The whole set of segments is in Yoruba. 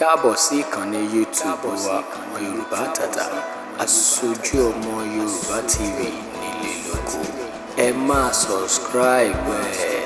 káàbọ̀ sí ìkànnì YouTube wa Yorùbá Tata aṣojú ọmọ Yorùbá TV nílé lóko ẹ máa subscribe ẹ̀.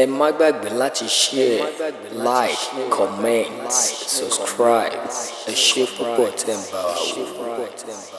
Ẹ má gbàgbé láti share, like, comment, subscribe. Ẹ ṣé púpọ̀ tẹ́ ń bá wa wò.